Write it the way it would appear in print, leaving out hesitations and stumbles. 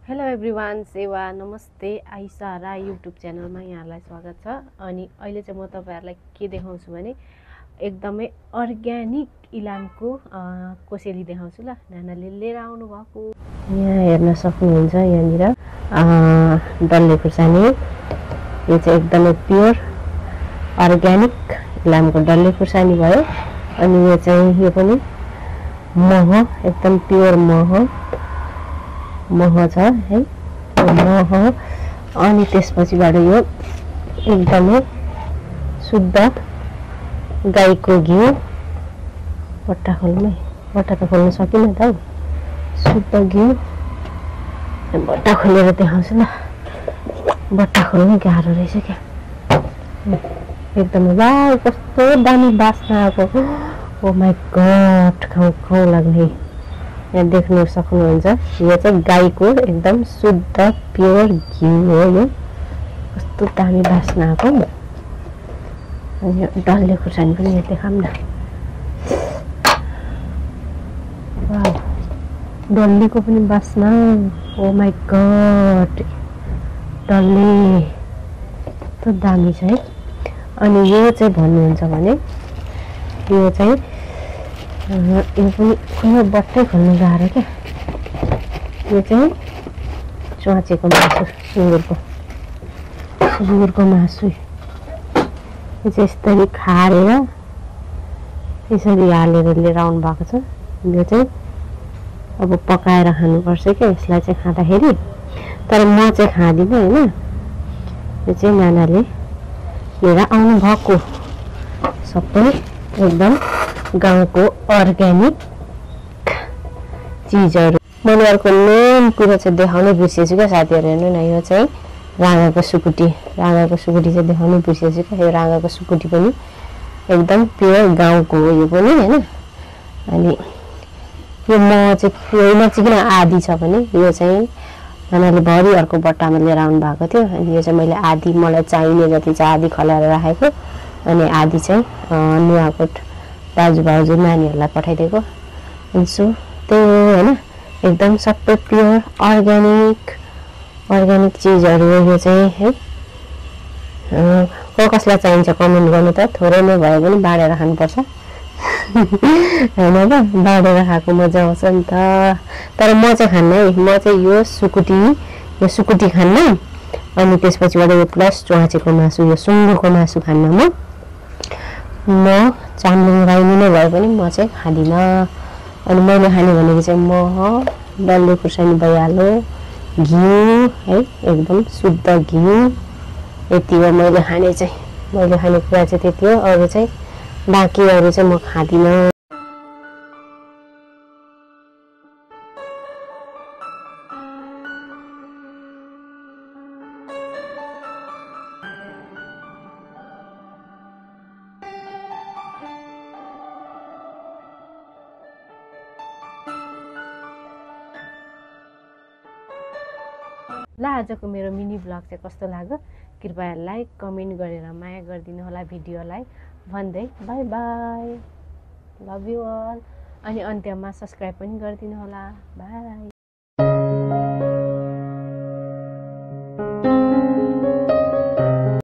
Hello everyone, सेवा नमस्ते। Aisa Rai YouTube च्यानलमा यहाँलाई स्वागत छ। अनि अहिले चाहिँ म तपाईहरुलाई के देखाउँछु भने एकदमै अर्ग्यानिक इलामको कोसेली देखाउँछु ल। नानाले लिएर आउनु भएको यहाँ हेर्न सक्नुहुन्छ। यहाँनिर डल्ले खुर्सानी, यो चाहिँ एकदमै प्योर अर्ग्यानिक इलामको डल्ले खुर्सानी भयो। अनि यो चाहिँ यो पनि मह, एकदम प्योर मह छ है, मह। अनि त्यसपछिबाट यो एकदमै शुद्ध गाईको घिउ। बट्टा खोल्मै, बट्टा त खोल्न सकिन त हौ। शुद्ध घिउ बट्टा खोलेर देखाउँछु ल। बट्टा खोल्नै गाह्रो रहेछ क्या। एकदमै वाउ, कस्तो दामी बास्ना आएको। ओ माई गड, खाउँ लाग्ने। यहाँ देख्न सक्नुहुन्छ, यो चाहिँ गाईको एकदम शुद्ध प्योर घिउ हो। यो कस्तो दामी बास्ना आएको। अनि यो डल्ले खुर्सानी पनि यहाँ देखाऊँ न। वाउ, डल्लेको पनि बास्ना। ओ माई गड, डल्ले कस्तो दामी छ है। अनि यो चाहिँ भन्नुहुन्छ भने यो चाहिँ यो पनि खुल्लो बट्टै खोल्नु गाह्रो क्या। यो चाहिँ च्वाचेको मासु, सुँगुरको मासु। यो चाहिँ यसरी खारेर यसरी हालेर लिएर आउनु भएको छ। यो चाहिँ अब पकाएर खानुपर्छ क्या यसलाई चाहिँ खाँदाखेरि। तर म चाहिँ खाँदिनँ होइन। यो चाहिँ नानाले लिएर आउनु भएको सबै एकदम गाउँको अर्ग्यानिक चिजहरू। मैले अर्को मेन कुरो चाहिँ देखाउनै बिर्सेछु क्या साथीहरू। हेर्नु न, यो चाहिँ राँगाको सुकुटी। राँगाको सुकुटी चाहिँ देखाउनै बिर्सेछु क्या। यो राँगाको सुकुटी पनि एकदम प्योर गाउँको हो यो पनि होइन। अनि यो म चाहिँ पुरै नचिकन आधी छ भने यो चाहिँ नानाले भरि अर्को बट्टामा लिएर आउनु भएको थियो। अनि यो चाहिँ मैले आधी, मलाई चाहिने जति चाहिँ आधी खलाएर राखेको, अनि आधी चाहिँ नुवाकोट दाजुभाउजू नानीहरूलाई पठाइदिएको। अनि सो त्यही हो होइन, एकदम सबै प्योर अर्ग्यानिक चिजहरू हो यो चाहिँ है। कसलाई चाहिन्छ कमेन्ट गर्नु त। थोरै नै भए पनि बाँडेर खानुपर्छ होइन त। बाँडेर खाएको मजा आउँछ नि त। तर म चाहिँ खान्न है। म चाहिँ यो सुकुटी खान्न। अनि त्यसपछिबाट यो प्लस च्वाचेको मासु, यो सुँगुरको मासु खान्न। म चामलिङ राइनी नै भए पनि म चाहिँ खाँदिनँ। अनि मैले खाने भनेको चाहिँ मह, डल्ले खुर्सानी भइहाल्यो, घिउ है, एकदम शुद्ध घिउ। यति हो मैले खाने चाहिँ। मैले खाने कुरा चाहिँ त्यति हो। अरू चाहिँ बाँकी अरू चाहिँ म खाँदिनँ। ल, आजको मेरो मिनी ब्लग चाहिँ कस्तो लाग्यो कृपया लाइक कमेन्ट गरेर माया गरिदिनु होला भिडियोलाई भन्दै bye bye, love you all. अनि अन्त्यमा सब्सक्राइब पनि गरिदिनु होला। बाई।